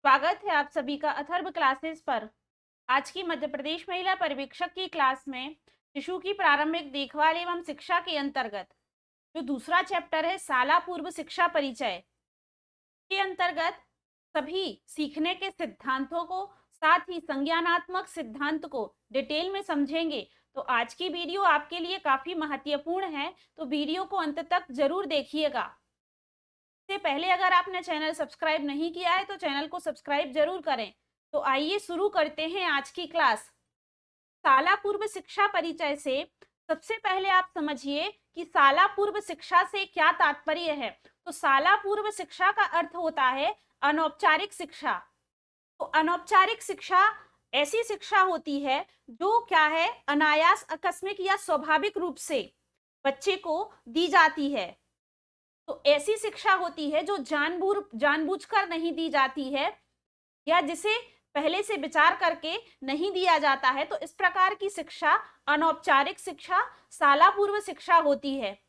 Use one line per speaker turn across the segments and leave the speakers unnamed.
स्वागत है आप सभी का अथर्व क्लासेस पर। आज की मध्य प्रदेश महिला पर्यवेक्षक की क्लास में शिशु की प्रारंभिक देखभाल एवं शिक्षा के अंतर्गत जो दूसरा चैप्टर है शाला पूर्व शिक्षा परिचय के अंतर्गत सभी सीखने के सिद्धांतों को साथ ही संज्ञानात्मक सिद्धांत को डिटेल में समझेंगे। तो आज की वीडियो आपके लिए काफी महत्वपूर्ण है, तो वीडियो को अंत तक जरूर देखिएगा। इससे पहले अगर आपने चैनल सब्सक्राइब नहीं किया है तो चैनल को सब्सक्राइब जरूर करें। तो आइए शुरू करते हैं आज की क्लास। शाला पूर्व शिक्षा परिचय से सबसे पहले आप समझिए कि शाला पूर्व शिक्षा से क्या तात्पर्य है। तो शाला पूर्व शिक्षा का अर्थ होता है अनौपचारिक शिक्षा। तो अनौपचारिक शिक्षा ऐसी शिक्षा होती है जो क्या है, अनायास, आकस्मिक या स्वाभाविक रूप से बच्चे को दी जाती है। तो ऐसी शिक्षा होती है जो जानबूझकर नहीं दी जाती है या जिसे पहले से विचार करके नहीं दिया जाता है। तो इस प्रकार की शिक्षा अनौपचारिक शिक्षा, शाला पूर्व शिक्षा होती है।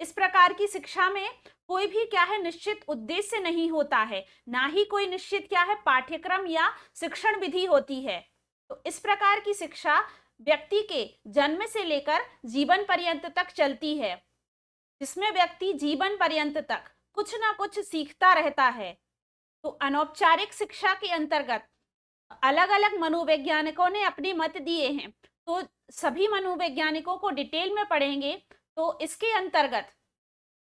इस प्रकार की शिक्षा में कोई भी क्या है, निश्चित उद्देश्य नहीं होता है, ना ही कोई निश्चित क्या है, पाठ्यक्रम या शिक्षण विधि होती है। तो इस प्रकार की शिक्षा व्यक्ति के जन्म से लेकर जीवन पर्यंत तक चलती है, जिसमें व्यक्ति जीवन पर्यंत तक कुछ ना कुछ सीखता रहता है। तो अनौपचारिक शिक्षा के अंतर्गत अलग अलग मनोवैज्ञानिकों ने अपने मत दिए हैं, तो सभी मनोवैज्ञानिकों को डिटेल में पढ़ेंगे। तो इसके अंतर्गत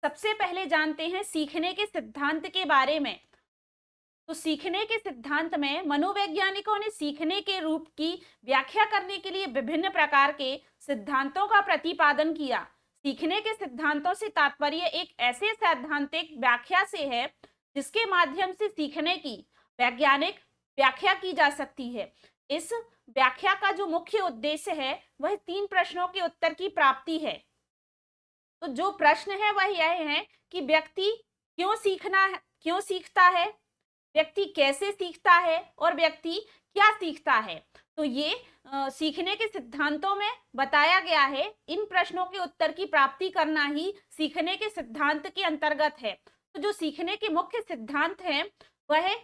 सबसे पहले जानते हैं सीखने के सिद्धांत के बारे में। तो सीखने के सिद्धांत में मनोवैज्ञानिकों ने सीखने के रूप की व्याख्या करने के लिए विभिन्न प्रकार के सिद्धांतों का प्रतिपादन किया। सीखने के सिद्धांतों से तात्पर्य एक ऐसे सैद्धांतिक व्याख्या से है जिसके माध्यम से सीखने की वैज्ञानिक व्याख्या की जा सकती है। इस व्याख्या का जो मुख्य उद्देश्य है वह 3 प्रश्नों के उत्तर की प्राप्ति है। तो जो प्रश्न है वह यह है कि व्यक्ति क्यों सीखता है, व्यक्ति कैसे सीखता है और व्यक्ति क्या सीखता है। तो ये सीखने के सिद्धांतों में बताया गया है। इन प्रश्नों के उत्तर की प्राप्ति करना ही सीखने के सिद्धांत के अंतर्गत है। तो जो सीखने के मुख्य सिद्धांत हैं वह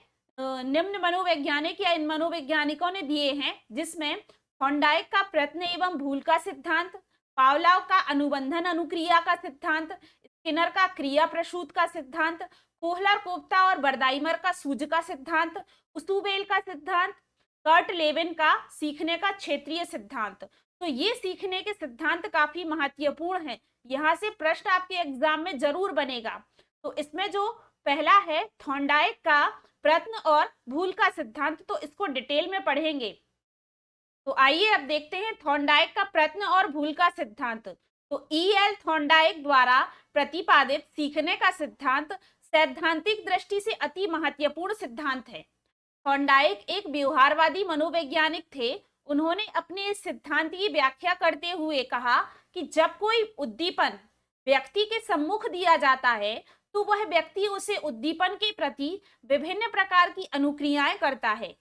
निम्न मनोवैज्ञानिक या इन मनोवैज्ञानिकों ने दिए हैं, जिसमें थॉर्नडाइक का प्रयत्न एवं भूल का सिद्धांत, पावलोव का अनुबंधन अनुक्रिया का सिद्धांत, स्किनर का क्रिया प्रसूत का सिद्धांत, कोहलर कोफ्ता और बर्दाइमर का सूज का सिद्धांत, उस्तुबेल का सिद्धांत, कर्ट लेविन का सीखने का क्षेत्रीय सिद्धांत। तो ये सीखने के सिद्धांत काफी महत्वपूर्ण है, यहाँ से प्रश्न आपके एग्जाम में जरूर बनेगा। तो इसमें जो पहला है थॉर्नडाइक का प्रयत्न और भूल का सिद्धांत, तो इसको डिटेल में पढ़ेंगे। तो आइए अब देखते हैं थॉर्नडाइक का प्रयत्न और भूल का सिद्धांत। तो E.L. थॉर्नडाइक द्वारा प्रतिपादित सीखने का सिद्धांत सैद्धांतिक दृष्टि से अति महत्वपूर्ण सिद्धांत है। थॉर्नडाइक एक व्यवहारवादी मनोवैज्ञानिक थे। उन्होंने अपने इस सिद्धांत की व्याख्या करते हुए कहा कि जब कोई उद्दीपन व्यक्ति के सम्मुख दिया जाता है तो वह व्यक्ति उसे उद्दीपन के प्रति विभिन्न प्रकार की अनुक्रियाएं करता है।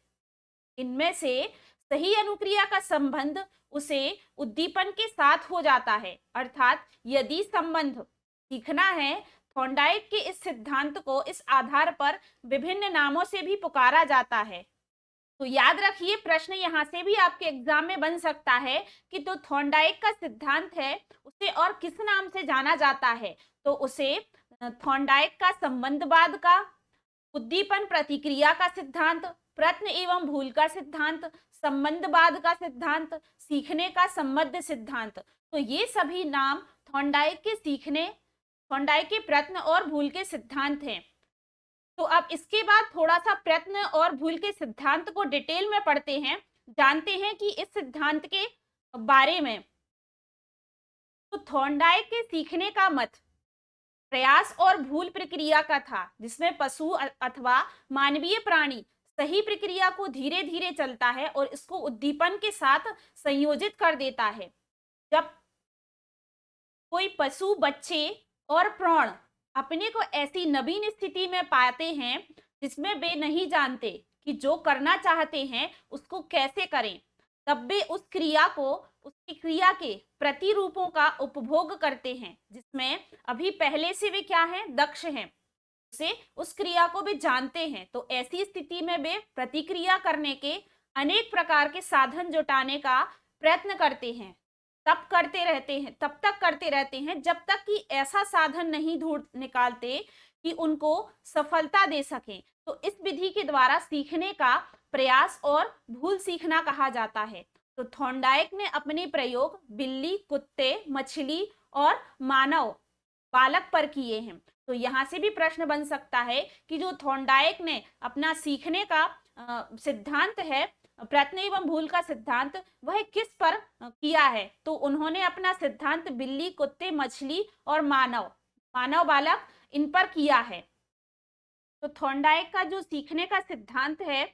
इनमें से सही अनुक्रिया का संबंध उसे उद्दीपन के साथ हो जाता है, अर्थात यदि संबंध सीखना है। थॉर्नडाइक के इस सिद्धांत को इस आधार पर विभिन्न नामों से भी पुकारा जाता है। तो याद रखिए, प्रश्न यहाँ से भी आपके एग्जाम में बन सकता है कि तो थॉर्नडाइक का सिद्धांत है उसे और किस नाम से जाना जाता है। तो उसे थॉर्नडाइक का संबंधवाद का, उद्दीपन प्रतिक्रिया का सिद्धांत, प्रयत्न एवं भूल का सिद्धांत, संबंधवाद का सिद्धांत, सीखने का संबद्ध सिद्धांत। तो ये सभी नाम थॉर्नडाइक के प्रयत्न और भूल के सिद्धांत हैं। तो अब इसके बाद थोड़ा सा प्रयत्न और भूल के सिद्धांत को डिटेल में पढ़ते हैं, जानते हैं कि इस सिद्धांत के बारे में। तो थॉर्नडाइक के सीखने का मत प्रयास और भूल प्रक्रिया का था, जिसमें पशु अथवा मानवीय प्राणी सही प्रक्रिया को धीरे धीरे चलता है और इसको उद्दीपन के साथ संयोजित कर देता है। जब कोई पशु, बच्चे और प्राण अपने को ऐसी नवीन स्थिति में पाते हैं जिसमें वे नहीं जानते कि जो करना चाहते हैं उसको कैसे करें, तब वे उस क्रिया को, उसकी क्रिया के प्रतिरूपों का उपभोग करते हैं, जिसमें अभी पहले से वे क्या हैं, दक्ष हैं। उसे उस क्रिया को वे जानते हैं। तो ऐसी स्थिति में वे प्रतिक्रिया करने के अनेक प्रकार के साधन जुटाने का प्रयत्न करते हैं, तब तक करते रहते हैं जब तक कि ऐसा साधन नहीं ढूंढ निकालते कि उनको सफलता दे सके। तो इस विधि के द्वारा सीखने का प्रयास और भूल सीखना कहा जाता है। तो थॉर्नडाइक ने अपने प्रयोग बिल्ली, कुत्ते, मछली और मानव बालक पर किए हैं। तो यहाँ से भी प्रश्न बन सकता है कि जो थॉर्नडाइक ने अपना सीखने का सिद्धांत है, प्रयत्न एवं भूल का सिद्धांत, वह किस पर किया है। तो उन्होंने अपना सिद्धांत बिल्ली, कुत्ते, मछली और मानव बालक इन पर किया है। तो थॉर्नडाइक का जो सीखने का सिद्धांत है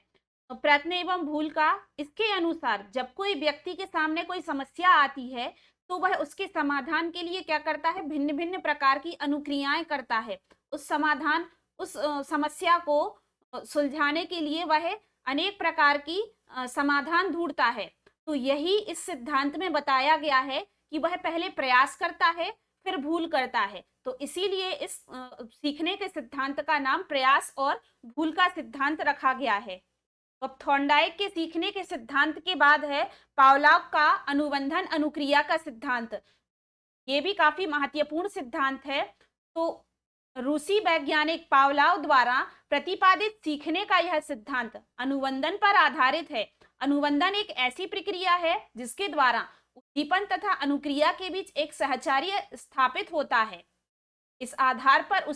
प्रयत्न एवं भूल का, इसके अनुसार जब कोई व्यक्ति के सामने कोई समस्या आती है तो वह उसके समाधान के लिए क्या करता है, भिन्न भिन्न प्रकार की अनुक्रियाएं करता है। उस समस्या को सुलझाने के लिए वह अनेक प्रकार की समाधान ढूंढता है। तो यही इस सिद्धांत में बताया गया है कि वह पहले प्रयास करता है फिर भूल करता है। तो इसीलिए इस सीखने के सिद्धांत का नाम प्रयास और भूल का सिद्धांत रखा गया है। अब थॉर्नडाइक के सीखने के सिद्धांत के बाद है पावलोव का अनुबंधन अनुक्रिया का सिद्धांत। ये भी काफी महत्वपूर्ण सिद्धांत है। तो रूसी वैज्ञानिक पावलोव द्वारा प्रतिपादित सीखने का यह सिद्धांत अनुबंधन पर आधारित है। अनुबंधन एक ऐसी प्रक्रिया है जिसके द्वारा उद्दीपन तथा अनुक्रिया के बीच एक सहचर्य स्थापित होता है। इस आधार पर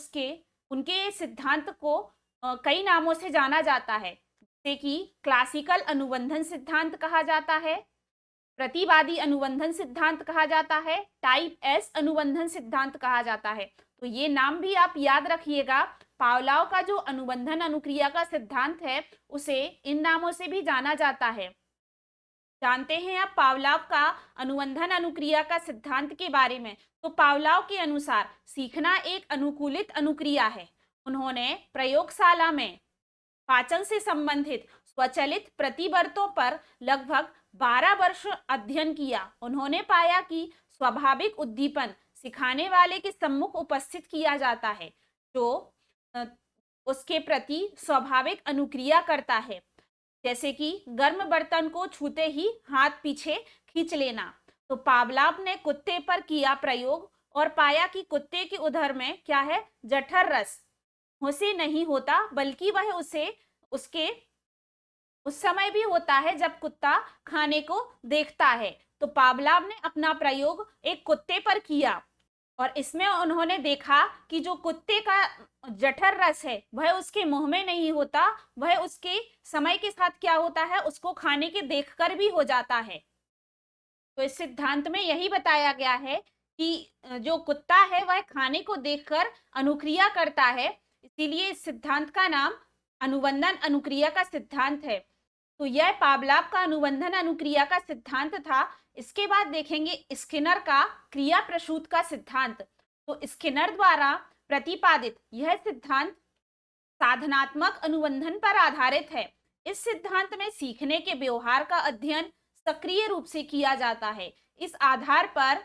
उनके सिद्धांत को कई नामों से जाना जाता है, जैसे कि क्लासिकल अनुबंधन सिद्धांत कहा जाता है, प्रतिवादी अनुबंधन सिद्धांत कहा जाता है, टाइप एस अनुबंधन सिद्धांत कहा जाता है। तो ये नाम भी आप याद रखिएगा। पावलोव का जो अनुबंधन अनुक्रिया का सिद्धांत है उसे इन नामों से भी जाना जाता है। जानते हैं आप पावलोव का अनुबंधन अनुक्रिया का सिद्धांत के बारे में। तो पावलोव के अनुसार सीखना एक अनुकूलित अनुक्रिया है। उन्होंने प्रयोगशाला में पाचन से संबंधित स्वचालित प्रतिवर्तों पर लगभग 12 वर्ष अध्ययन किया। उन्होंने पाया कि स्वाभाविक उद्दीपन सिखाने वाले के सम्मुख उपस्थित किया जाता है, जो उसके प्रति स्वाभाविक अनुक्रिया करता है, जैसे कि गर्म बर्तन को छूते ही हाथ पीछे खींच लेना। तो पावलोव ने कुत्ते पर किया प्रयोग और पाया कि कुत्ते के उदर में क्या है, जठर रस उसे नहीं होता, बल्कि वह उसके उस समय भी होता है जब कुत्ता खाने को देखता है। तो पावलोव ने अपना प्रयोग एक कुत्ते पर किया और इसमें उन्होंने देखा कि जो कुत्ते का जठर रस है वह उसके मुंह में नहीं होता, वह उसके समय के साथ क्या होता है, उसको खाने के देखकर भी हो जाता है। तो इस सिद्धांत में यही बताया गया है कि जो कुत्ता है वह खाने को देखकर अनुक्रिया करता है, इसीलिए इस सिद्धांत का नाम अनुबंधन अनुक्रिया का सिद्धांत है। तो यह पावलोव का अनुबंधन अनुक्रिया का सिद्धांत था। इसके बाद देखेंगे स्किनर का क्रिया प्रसूत का सिद्धांत। तो स्किनर द्वारा प्रतिपादित यह सिद्धांत साधनात्मक अनुबंधन पर आधारित है। इस सिद्धांत में सीखने के व्यवहार का अध्ययन सक्रिय रूप से किया जाता है। इस आधार पर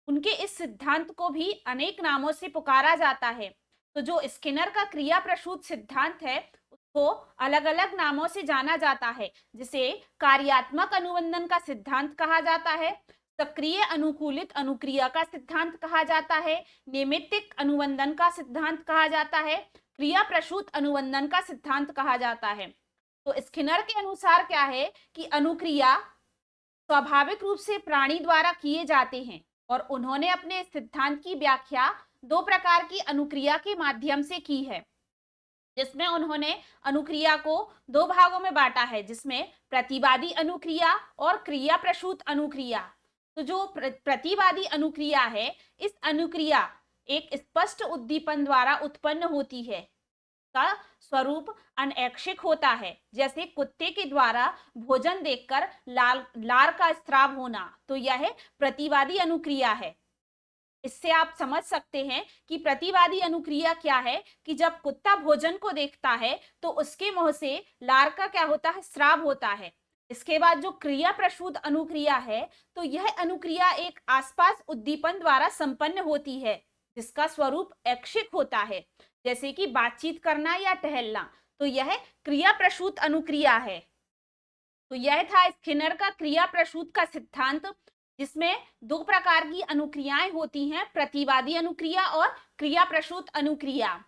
उनके इस सिद्धांत को भी अनेक नामों से पुकारा जाता है। तो जो स्किनर का क्रिया प्रसूत सिद्धांत है उसको अलग अलग नामों से जाना जाता है, जिसे कार्यात्मक अनुबंधन का सिद्धांत कहा जाता है, सक्रिय अनुकूलित अनुक्रिया का सिद्धांत कहा जाता है, नैमित्तिक अनुबंधन का सिद्धांत कहा जाता है, क्रिया प्रसूत अनुबंधन का सिद्धांत कहा जाता है। तो स्किनर के अनुसार क्या है कि अनुक्रिया स्वाभाविक रूप से प्राणी द्वारा किए जाते हैं और उन्होंने अपने सिद्धांत की व्याख्या 2 प्रकार की अनुक्रिया के माध्यम से की है, जिसमें उन्होंने अनुक्रिया को 2 भागों में बांटा है, जिसमें प्रतिवादी अनुक्रिया और क्रिया प्रसूत अनुक्रिया। तो जो प्रतिवादी अनुक्रिया है, इस अनुक्रिया एक स्पष्ट उद्दीपन द्वारा उत्पन्न होती है, का स्वरूप अनैच्छिक होता है, जैसे कुत्ते के द्वारा भोजन देखकर लार का स्राव होना। तो यह प्रतिवादी अनुक्रिया है। इससे आप समझ सकते हैं कि प्रतिवादी अनुक्रिया क्या है कि जब कुत्ता भोजन को देखता है तो उसके मुंह से लार का क्या होता है, स्राव होता है। इसके बाद जो क्रिया प्रसूत अनुक्रिया है, तो यह अनुक्रिया एक आसपास उद्दीपन द्वारा संपन्न होती है, जिसका स्वरूप ऐच्छिक होता है। जैसे कि बातचीत करना या टहलना। तो यह क्रिया प्रसूत अनुक्रिया है। तो यह था स्किनर का क्रिया प्रसूत का सिद्धांत, जिसमें दो प्रकार की अनुक्रियाएं होती हैं, प्रतिवादी अनुक्रिया और क्रिया प्रसूत अनुक्रिया।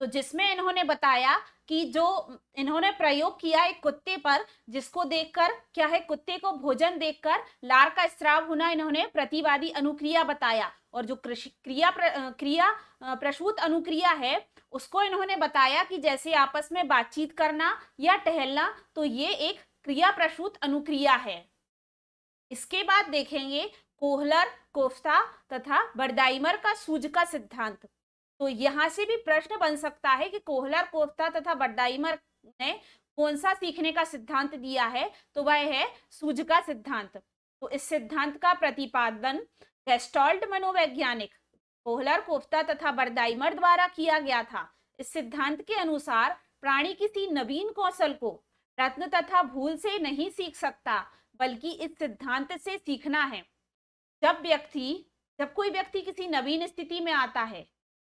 तो जिसमें इन्होंने बताया कि जो इन्होंने प्रयोग किया एक कुत्ते पर, जिसको देखकर क्या है, कुत्ते को भोजन देखकर लार का स्राव होना इन्होंने प्रतिवादी अनुक्रिया बताया। और जो क्रिया प्रसूत अनुक्रिया है उसको इन्होंने बताया कि जैसे आपस में बातचीत करना या टहलना, तो ये एक क्रिया प्रसूत अनुक्रिया है। इसके बाद देखेंगे कोहलर, कोफ्ता तथा बर्दाइमर का सूज का सिद्धांत। तो यहां से भी प्रश्न बन सकता है कि कोहलर, कोफ्ता तथा बर्दाइमर ने कौन सा सीखने का सिद्धांत दिया है, तो वह है सूज का सिद्धांत। तो इस सिद्धांत का प्रतिपादन गेस्टाल्ट मनोवैज्ञानिक कोहलर, कोफ्ता तथा बर्दाइमर द्वारा किया गया था। इस सिद्धांत के अनुसार प्राणी किसी नवीन कौशल को प्रयत्न तथा भूल से नहीं सीख सकता, बल्कि इस सिद्धांत से सीखना है। जब कोई व्यक्ति किसी नवीन स्थिति में आता है,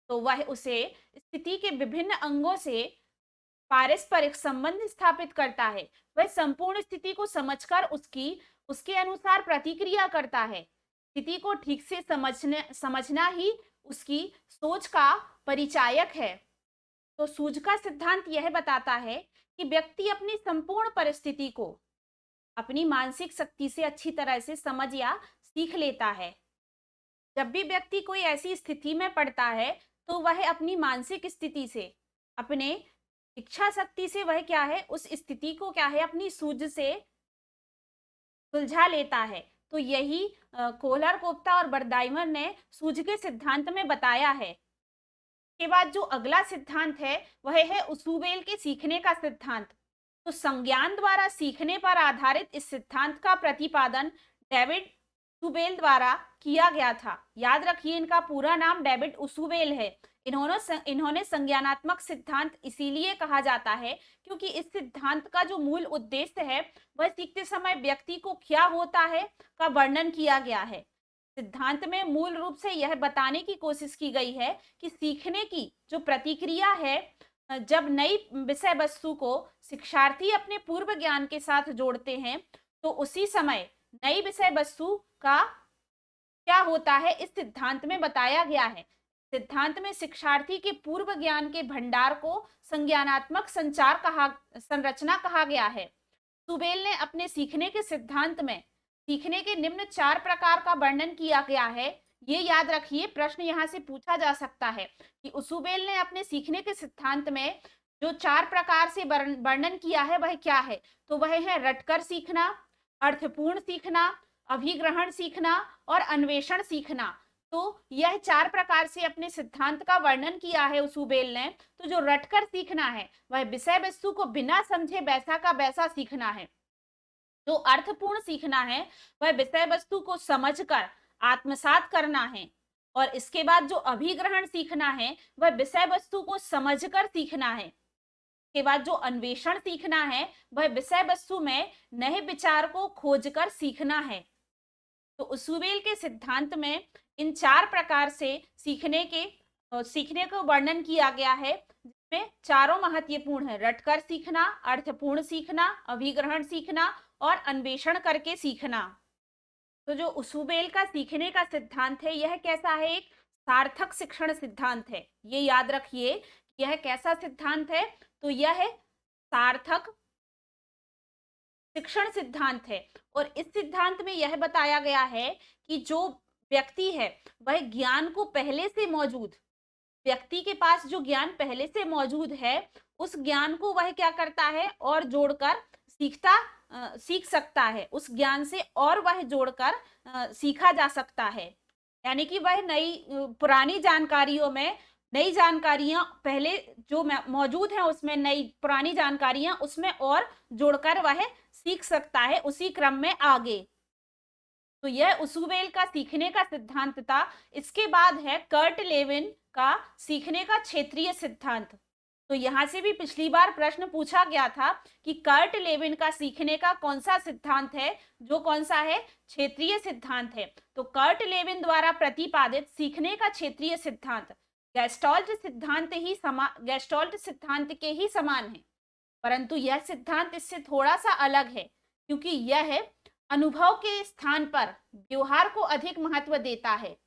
तो वह उसे स्थिति के विभिन्न अंगों से पारस्परिक संबंध स्थापित करता है। वह संपूर्ण स्थिति को समझकर उसके अनुसार प्रतिक्रिया करता है। स्थिति को ठीक से समझना ही उसकी सोच का परिचायक है। तो सूझ का सिद्धांत यह बताता है कि व्यक्ति अपनी संपूर्ण परिस्थिति को अपनी मानसिक शक्ति से अच्छी तरह से समझ या सीख लेता है। जब भी व्यक्ति कोई ऐसी स्थिति में पड़ता है, तो वह अपनी मानसिक स्थिति से, अपने इच्छा शक्ति से वह क्या है, उस स्थिति को क्या है, अपनी सूझ से सुलझा लेता है। तो यही कोहलर, कोफ्ता और बर्दाइमर ने सूझ के सिद्धांत में बताया है। के बाद जो अगला सिद्धांत है वह है उसुबेल के सीखने का सिद्धांत। तो संज्ञान द्वारा सीखने पर आधारित इस सिद्धांत का प्रतिपादन डेविड उसुबेल द्वारा किया गया था। याद रखिए, इनका पूरा नाम डेविड उसुबेल है। इन्होंने संज्ञानात्मक सिद्धांत इसीलिए कहा जाता है क्योंकि इस सिद्धांत का जो मूल उद्देश्य है वह सीखते समय व्यक्ति को क्या होता है का वर्णन किया गया है। सिद्धांत में मूल रूप से यह बताने की कोशिश की गई है कि सीखने की जो प्रतिक्रिया है, जब नई विषय वस्तु को शिक्षार्थी अपने पूर्व ज्ञान के साथ जोड़ते हैं, तो उसी समय नई विषय वस्तु का क्या होता है इस सिद्धांत में बताया गया है। सिद्धांत में शिक्षार्थी के पूर्व ज्ञान के भंडार को संज्ञानात्मक संरचना कहा गया है। सुबेल ने अपने सीखने के सिद्धांत में सीखने के निम्न 4 प्रकार का वर्णन किया गया है। ये याद रखिए, प्रश्न यहाँ से पूछा जा सकता है कि उसुबेल ने अपने सीखने के सिद्धांत में जो 4 प्रकार से वर्णन किया है वह क्या है। तो वह है रटकर सीखना, अर्थपूर्ण सीखना, अभिग्रहण सीखना और अन्वेषण सीखना। तो यह 4 प्रकार से अपने सिद्धांत का वर्णन किया है उसुबेल ने। तो जो रटकर सीखना है वह विषय वस्तु को बिना समझे वैसा का वैसा सीखना है। जो अर्थपूर्ण सीखना है वह विषय वस्तु को समझकर आत्मसात करना है। और इसके बाद जो अभिग्रहण सीखना है वह विषय वस्तु को समझकर सीखना है। के बाद जो अन्वेषण सीखना है वह विषय वस्तु में नए विचार को खोजकर सीखना है। तो उसुबेल के सिद्धांत में इन 4 प्रकार से सीखने को वर्णन किया गया है, जिसमें चारों महत्वपूर्ण है: रटकर सीखना, अर्थपूर्ण सीखना, अभिग्रहण सीखना और अन्वेषण करके सीखना। तो जो उसुबेल का सीखने का सिद्धांत है यह कैसा है, एक सार्थक शिक्षण सिद्धांत है। ये याद रखिए, यह कैसा सिद्धांत है, तो यह है सार्थक शिक्षण सिद्धांत है। और इस सिद्धांत में यह बताया गया है कि जो व्यक्ति है वह ज्ञान को पहले से मौजूद, व्यक्ति के पास जो ज्ञान पहले से मौजूद है उस ज्ञान को वह क्या करता है और जोड़कर सीख सकता है। उस ज्ञान से और वह जोड़कर सीखा जा सकता है। यानी कि वह पुरानी जानकारियों में नई जानकारियां पहले जो मौजूद हैं उसमें नई पुरानी जानकारियां उसमें और जोड़कर वह सीख सकता है उसी क्रम में आगे। तो यह उसुबेल का सीखने का सिद्धांत था। इसके बाद है कर्ट लेविन का सीखने का क्षेत्रीय सिद्धांत। तो यहां से भी पिछली बार प्रश्न पूछा गया था कि कर्ट लेविन का सीखने का कौन सा सिद्धांत है, जो कौन सा है, क्षेत्रीय सिद्धांत है। तो कर्ट लेविन द्वारा प्रतिपादित सीखने का क्षेत्रीय सिद्धांत गेस्टोल्ट सिद्धांत के ही समान है, परंतु यह सिद्धांत इससे थोड़ा सा अलग है, क्योंकि यह अनुभव के स्थान पर व्यवहार को अधिक महत्व देता है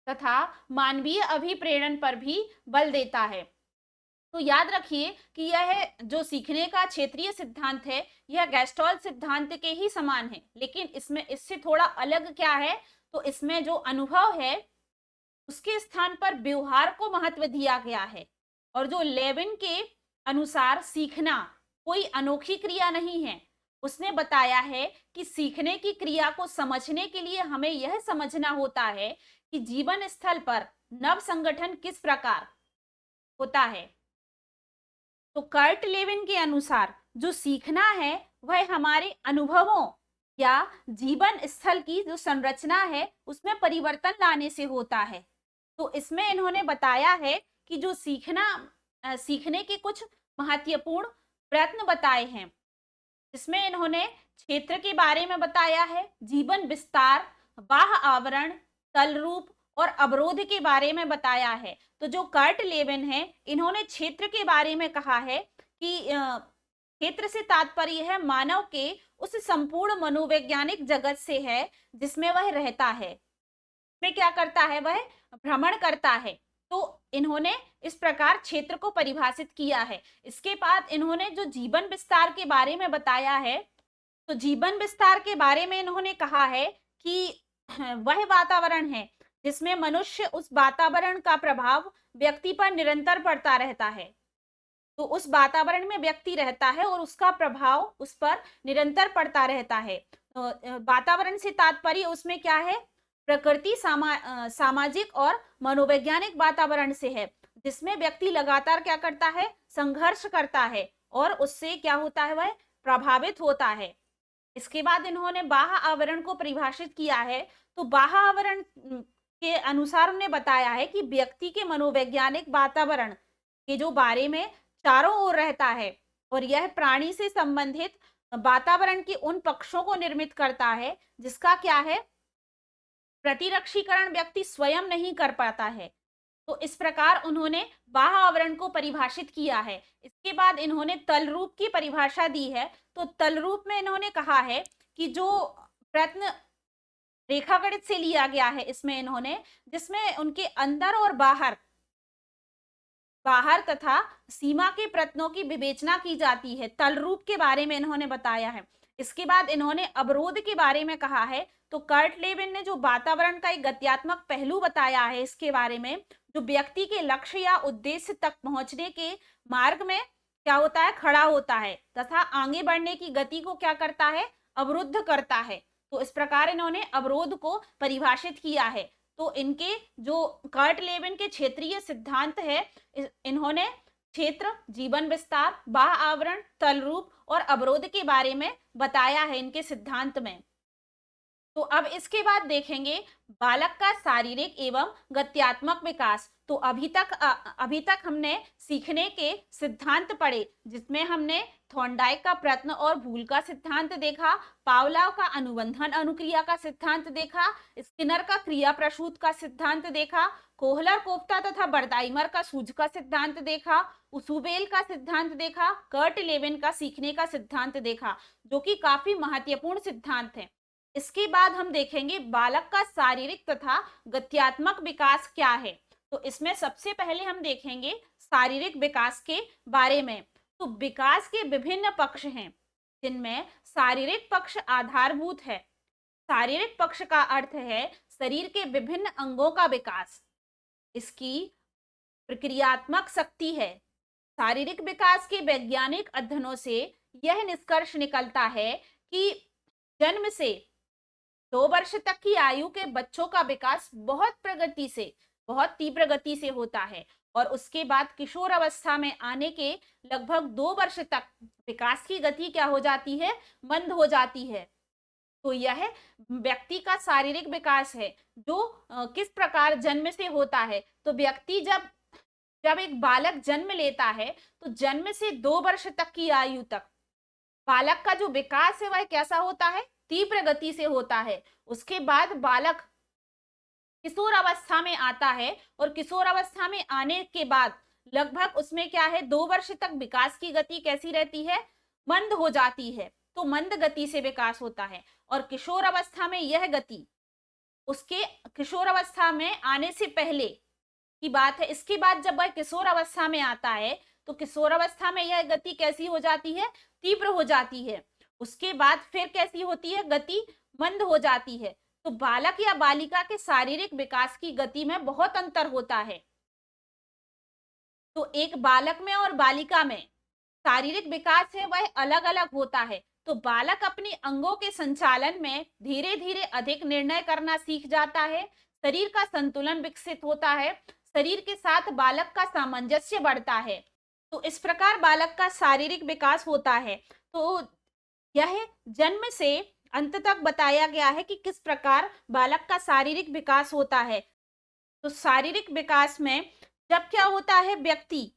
तथा मानवीय अभिप्रेरण पर भी बल देता है। तो याद रखिए कि यह जो सीखने का क्षेत्रीय सिद्धांत है, यह गेस्टोल्ट सिद्धांत के ही समान है, लेकिन इसमें इससे थोड़ा अलग क्या है, तो इसमें जो अनुभव है उसके स्थान पर व्यवहार को महत्व दिया गया है। और जो लेविन के अनुसार सीखना कोई अनोखी क्रिया नहीं है, उसने बताया है कि सीखने की क्रिया को समझने के लिए हमें यह समझना होता है कि जीवन स्थल पर नव संगठन किस प्रकार होता है। तो कर्ट लेविन के अनुसार जो सीखना है वह हमारे अनुभवों या जीवन स्थल की जो संरचना है उसमें परिवर्तन लाने से होता है। तो इसमें इन्होंने बताया है कि जो सीखने के कुछ महत्वपूर्ण प्रयत्न बताए हैं, जिसमें इन्होंने क्षेत्र के बारे में बताया है, जीवन विस्तार, बाह्य आवरण, तल रूप और अवरोध के बारे में बताया है। तो जो कर्ट लेविन है, इन्होंने क्षेत्र के बारे में कहा है कि क्षेत्र से तात्पर्य है मानव के उस संपूर्ण मनोवैज्ञानिक जगत से है जिसमें वह रहता है, में क्या करता है, वह भ्रमण करता है। तो इन्होंने इस प्रकार क्षेत्र को परिभाषित किया है। इसके बाद इन्होंने जो जीवन विस्तार के बारे में बताया है, तो जीवन विस्तार के बारे में इन्होंने कहा है कि वह वातावरण है जिसमें मनुष्य उस वातावरण का प्रभाव व्यक्ति पर निरंतर पड़ता रहता है। तो उस वातावरण में व्यक्ति रहता है और उसका प्रभाव उस पर निरंतर पड़ता रहता है। वातावरण से तात्पर्य उसमें क्या है, प्रकृति, सामाजिक और मनोवैज्ञानिक वातावरण से है, जिसमें व्यक्ति लगातार क्या करता है, संघर्ष करता है और उससे क्या होता है, वह प्रभावित होता है। इसके बाद इन्होंने बाह्य आवरण को परिभाषित किया है। तो बाह्य आवरण के अनुसार उन्होंने बताया है कि व्यक्ति के मनोवैज्ञानिक वातावरण के जो बारे में चारों ओर रहता है और यह प्राणी से संबंधित वातावरण के उन पक्षों को निर्मित करता है जिसका क्या है, प्रतिरक्षीकरण व्यक्ति स्वयं नहीं कर पाता है। तो इस प्रकार उन्होंने बाह्य आवरण को परिभाषित किया है। इसके बाद इन्होंने तल रूप की परिभाषा दी है। तो तल रूप में इन्होंने कहा है कि जो प्रयत्न रेखागणित से लिया गया है, इसमें इन्होंने, जिसमें उनके अंदर और बाहर तथा सीमा के प्रयत्नों की विवेचना की जाती है, तल रूप के बारे में इन्होंने बताया है। इसके बाद इन्होंने अवरोध के बारे में कहा है। तो कर्ट लेविन ने जो वातावरण का एक गत्यात्मक पहलू बताया है, इसके बारे में, जो व्यक्ति के लक्ष्य या उद्देश्य तक पहुंचने के मार्ग में क्या होता है, खड़ा होता है तथा आगे बढ़ने की गति को क्या करता है, अवरुद्ध करता है। तो इस प्रकार इन्होंने अवरोध को परिभाषित किया है। तो इनके जो कर्ट लेविन के क्षेत्रीय सिद्धांत है, इन्होंने क्षेत्र, जीवन विस्तार, बाह्य आवरण, तल रूप और अवरोध के बारे में बताया है इनके सिद्धांत में। तो अब इसके बाद देखेंगे बालक का शारीरिक एवं गत्यात्मक विकास। तो अभी तक हमने सीखने के सिद्धांत पढ़े, जिसमें हमने थॉर्नडाइक का प्रयत्न और भूल का सिद्धांत देखा, पावलोव का अनुबंधन अनुक्रिया का सिद्धांत देखा, स्किनर का क्रिया प्रसूत का सिद्धांत देखा, कोहलर कोफ्ता तथा बर्दाइमर का सूझ का सिद्धांत देखा, उसुबेल का सिद्धांत देखा, कर्ट लेविन का सीखने का सिद्धांत देखा, जो कि काफी महत्वपूर्ण सिद्धांत है। इसके बाद हम देखेंगे बालक का शारीरिक तथा गत्यात्मक विकास क्या है। तो इसमें सबसे पहले हम देखेंगे शारीरिक विकास के बारे में। तो विकास के विभिन्न पक्ष हैं, जिनमें शारीरिक पक्ष आधारभूत है। शारीरिक पक्ष का अर्थ है शरीर के विभिन्न अंगों का विकास, इसकी प्रक्रियात्मक शक्ति है। शारीरिक विकास के वैज्ञानिक अध्ययनों से यह निष्कर्ष निकलता है कि जन्म से 2 वर्ष तक की आयु के बच्चों का विकास बहुत तीव्र गति से होता है और उसके बाद किशोर अवस्था में आने के लगभग 2 वर्ष तक विकास की गति क्या हो जाती है, मंद हो जाती है। तो यह व्यक्ति का शारीरिक विकास है, जो किस प्रकार जन्म से होता है। तो व्यक्ति जब एक बालक जन्म लेता है, तो जन्म से 2 वर्ष तक की आयु तक बालक का जो विकास है वह कैसा होता है, तीव्र गति से होता है। उसके बाद बालक किशोर अवस्था में आता है और किशोर अवस्था में आने के बाद लगभग उसमें क्या है 2 वर्ष तक विकास की गति कैसी रहती है, मंद हो जाती है। तो मंद गति से विकास होता है और किशोर अवस्था में यह गति उसके किशोर अवस्था में आने से पहले की बात है। इसके बाद जब वह किशोर अवस्था में आता है तो किशोर अवस्था में यह गति कैसी हो जाती है, तीव्र हो जाती है। उसके बाद फिर कैसी होती है, गति मंद हो जाती है। तो बालक या बालिका के शारीरिक विकास की गति में बहुत अंतर होता है। तो एक बालक में और बालिका में शारीरिक विकास है वह अलग अलग होता है। तो बालक अपने अंगों के संचालन में धीरे धीरे अधिक निर्णय करना सीख जाता है, शरीर का संतुलन विकसित होता है, शरीर के साथ बालक का सामंजस्य बढ़ता है। तो इस प्रकार बालक का शारीरिक विकास होता है। तो यह जन्म से अंत तक बताया गया है कि किस प्रकार बालक का शारीरिक विकास होता है। तो शारीरिक विकास में जब क्या होता है, व्यक्ति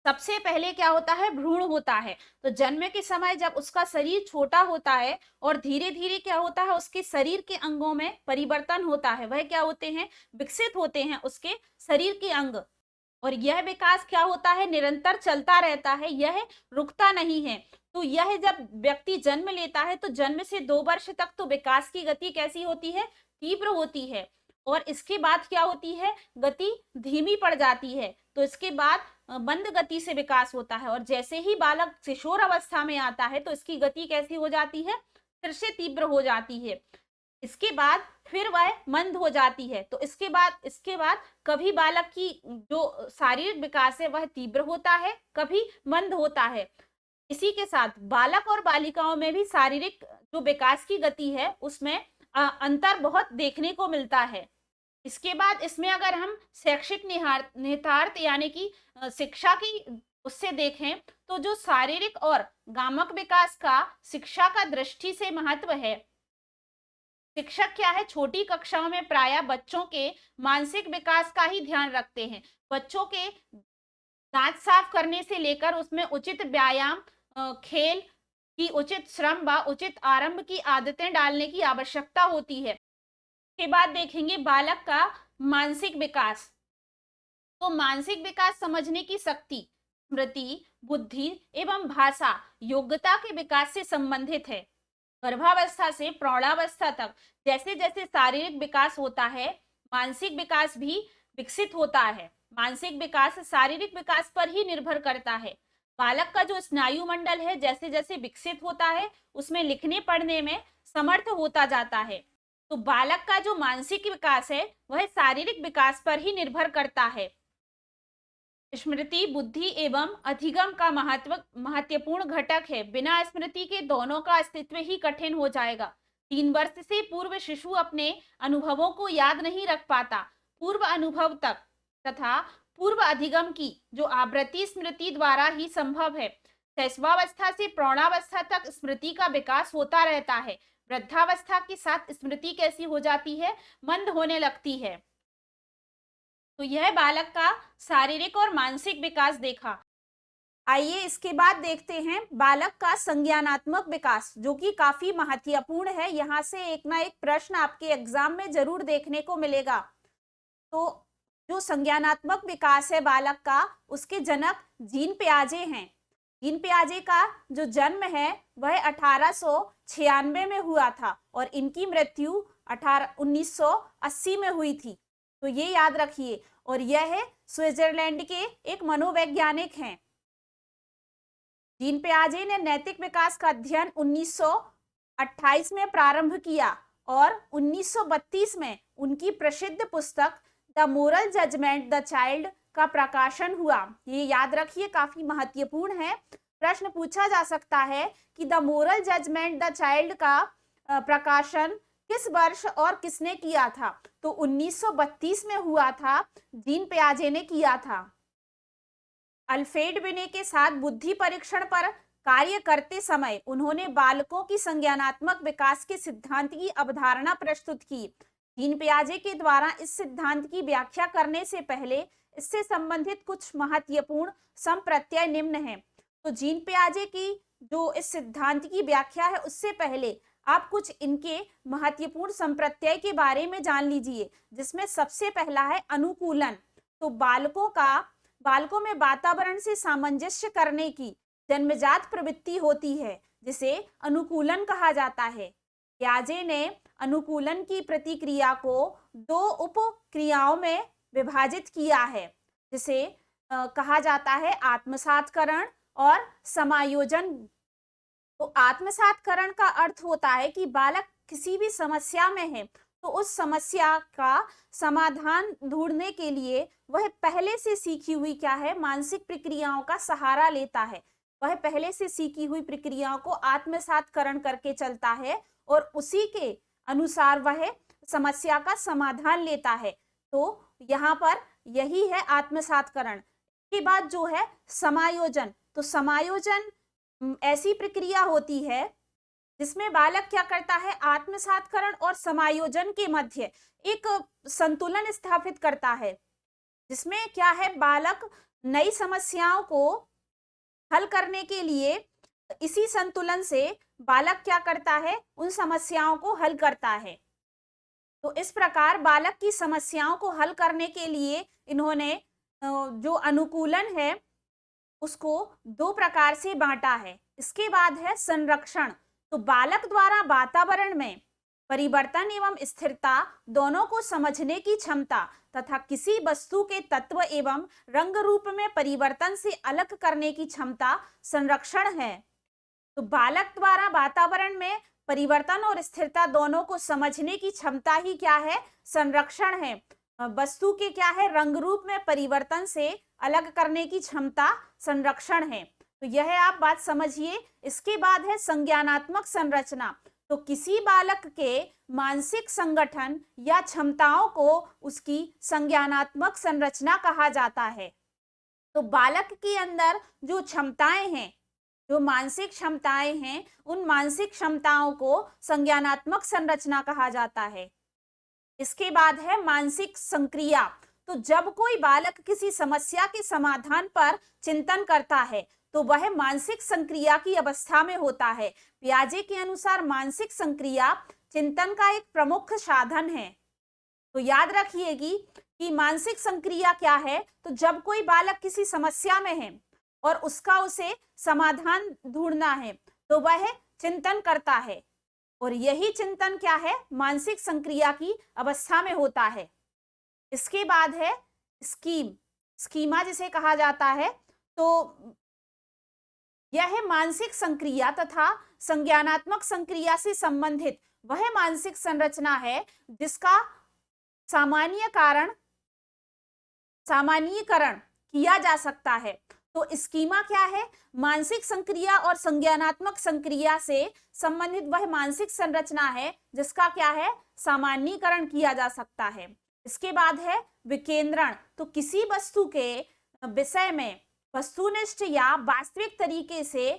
सबसे पहले क्या होता है, भ्रूण होता है। तो जन्म के समय जब उसका शरीर छोटा होता है और धीरे धीरे क्या होता है, उसके शरीर के अंगों में परिवर्तन होता है। वह क्या होते हैं, विकसित होते हैं उसके शरीर के अंग। और यह विकास क्या होता है, निरंतर चलता रहता है, यह रुकता नहीं है। तो यह जब व्यक्ति जन्म लेता है तो जन्म से 2 वर्ष तक तो विकास की गति कैसी होती है, तीव्र होती है। और इसके बाद क्या होती है, गति धीमी पड़ जाती है। तो इसके बाद मंद गति से विकास होता है। और जैसे ही बालक किशोर अवस्था में आता है तो इसकी गति कैसी हो जाती है, फिर से तीव्र हो जाती है। इसके बाद फिर वह मंद हो जाती है। तो इसके बाद कभी बालक की जो शारीरिक विकास है वह तीव्र होता है, कभी मंद होता है। इसी के साथ बालक और बालिकाओं में भी शारीरिक जो विकास की गति है उसमें अंतर बहुत देखने को मिलता है। इसके बाद इसमें अगर हम शैक्षिक निहितार्थ यानी कि शिक्षा की उससे देखें तो जो शारीरिक और गामक विकास का शिक्षा का दृष्टि से महत्व है, शिक्षक क्या है, छोटी कक्षाओं में प्रायः बच्चों के मानसिक विकास का ही ध्यान रखते हैं। बच्चों के दांत साफ करने से लेकर उसमें उचित व्यायाम, खेल की उचित श्रम व उचित आरंभ की आदतें डालने की आवश्यकता होती है। के बाद देखेंगे बालक का मानसिक विकास। तो मानसिक विकास समझने की शक्ति, स्मृति, बुद्धि एवं भाषा योग्यता के विकास से संबंधित है। गर्भावस्था से प्रौढ़ावस्था तक जैसे जैसे शारीरिक विकास होता है, मानसिक विकास भी विकसित होता है। मानसिक विकास शारीरिक विकास पर ही निर्भर करता है। बालक का जो स्नायु मंडल है जैसे जैसे विकसित होता है उसमें लिखने पढ़ने में समर्थ होता जाता है। तो बालक का जो मानसिक विकास है वह शारीरिक विकास पर ही निर्भर करता है। स्मृति, बुद्धि एवं अधिगम का महत्वपूर्ण घटक है। बिना स्मृति के दोनों का अस्तित्व ही कठिन हो जाएगा। 3 वर्ष से पूर्व शिशु अपने अनुभवों को याद नहीं रख पाता। पूर्व अनुभव तक तथा पूर्व अधिगम की जो आवृत्ति स्मृति द्वारा ही संभव है। शैशवावस्था से प्रौढ़ावस्था तक स्मृति का विकास होता रहता है। वृद्धावस्था के साथ स्मृति कैसी हो जाती है, मंद होने लगती है। तो यह बालक का शारीरिक और मानसिक विकास देखा। आइए इसके बाद देखते हैं बालक का संज्ञानात्मक विकास, जो कि काफी महत्वपूर्ण है। यहाँ से एक ना एक प्रश्न आपके एग्जाम में जरूर देखने को मिलेगा। तो जो संज्ञानात्मक विकास है बालक का, उसके जनक जीन पियाजे हैं। जीन पियाजे का जो जन्म है वह 1896 में हुआ था और इनकी मृत्यु 1980 में हुई थी। तो ये याद रखिए। और यह स्विट्जरलैंड के एक मनोवैज्ञानिक हैं। जीन पियाजे ने नैतिक विकास का अध्ययन 1928 में प्रारंभ किया और 1932 में उनकी प्रसिद्ध पुस्तक the moral judgement the child का प्रकाशन हुआ। ये याद रखिए, काफी महत्वपूर्ण है। प्रश्न पूछा जा सकता है कि the moral judgement the child का प्रकाशन किस वर्ष और किसने किया था। तो 1932 में हुआ था, जीन पियाजे ने किया था। अल्फ्रेड बिने के साथ बुद्धि परीक्षण पर कार्य करते समय उन्होंने बालकों की संज्ञानात्मक विकास के सिद्धांत की अवधारणा प्रस्तुत की। जीन पियाजे के द्वारा इस सिद्धांत की व्याख्या करने से पहले इससे संबंधित कुछ महत्वपूर्ण संप्रत्यय निम्न हैं। तो जीन पियाजे की जो इस सिद्धांत की व्याख्या है उससे पहले आप कुछ इनके महत्वपूर्ण संप्रत्यय के बारे में जान लीजिए, जिसमें सबसे पहला है अनुकूलन। तो बालकों में वातावरण से सामंजस्य करने की जन्मजात प्रवृत्ति होती है, जिसे अनुकूलन कहा जाता है। पियाजे ने अनुकूलन की प्रतिक्रिया को 2 उप क्रियाओं में विभाजित किया है, जिसे कहा जाता है आत्मसातकरण और समायोजन। तो आत्मसातकरण का अर्थ होता है कि बालक किसी भी समस्या में है तो उस समस्या का समाधान ढूंढने के लिए वह पहले से सीखी हुई क्या है, मानसिक प्रक्रियाओं का सहारा लेता है। वह पहले से सीखी हुई प्रक्रियाओं को आत्मसातकरण करके चलता है और उसी के अनुसार वह समस्या का समाधान लेता है। तो यहाँ पर यही है आत्मसातकरण। के बाद जो है समायोजन। तो समायोजन ऐसी प्रक्रिया होती है जिसमें बालक क्या करता है, आत्मसातकरण और समायोजन के मध्य एक संतुलन स्थापित करता है, जिसमें क्या है, बालक नई समस्याओं को हल करने के लिए इसी संतुलन से बालक क्या करता है, उन समस्याओं को हल करता है। तो इस प्रकार बालक की समस्याओं को हल करने के लिए इन्होंने जो अनुकूलन है उसको 2 प्रकार से बांटा है। इसके बाद है संरक्षण। तो बालक द्वारा वातावरण में परिवर्तन एवं स्थिरता दोनों को समझने की क्षमता तथा किसी वस्तु के तत्व एवं रंग रूप में परिवर्तन से अलग करने की क्षमता संरक्षण है। तो बालक द्वारा वातावरण में परिवर्तन और स्थिरता दोनों को समझने की क्षमता ही क्या है, संरक्षण है। वस्तु के क्या है, रंग रूप में परिवर्तन से अलग करने की क्षमता संरक्षण है। तो यह आप बात समझिए। इसके बाद है संज्ञानात्मक संरचना। तो किसी बालक के मानसिक संगठन या क्षमताओं को उसकी संज्ञानात्मक संरचना कहा जाता है। तो बालक के अंदर जो क्षमताएं हैं, जो मानसिक क्षमताएं हैं, उन मानसिक क्षमताओं को संज्ञानात्मक संरचना कहा जाता है। इसके बाद है मानसिक संक्रिया। तो जब कोई बालक किसी समस्या के समाधान पर चिंतन करता है तो वह मानसिक संक्रिया की अवस्था में होता है। पियाजे के अनुसार मानसिक संक्रिया चिंतन का एक प्रमुख साधन है। तो याद रखिएगी कि मानसिक संक्रिया क्या है। तो जब कोई बालक किसी समस्या में है और उसे समाधान ढूंढना है तो वह चिंतन करता है, और यही चिंतन क्या है, मानसिक संक्रिया की अवस्था में होता है। इसके बाद है स्कीमा जिसे कहा जाता है। तो यह है मानसिक संक्रिया तथा संज्ञानात्मक संक्रिया से संबंधित वह मानसिक संरचना है जिसका सामान्यीकरण किया जा सकता है। तो स्कीमा क्या है, मानसिक संक्रिया और संज्ञानात्मक संक्रिया से संबंधित वह मानसिक संरचना है जिसका क्या है, सामान्यीकरण किया जा सकता है। इसके बाद है विकेंद्रण। तो किसी वस्तु के विषय में वस्तुनिष्ठ या वास्तविक तरीके से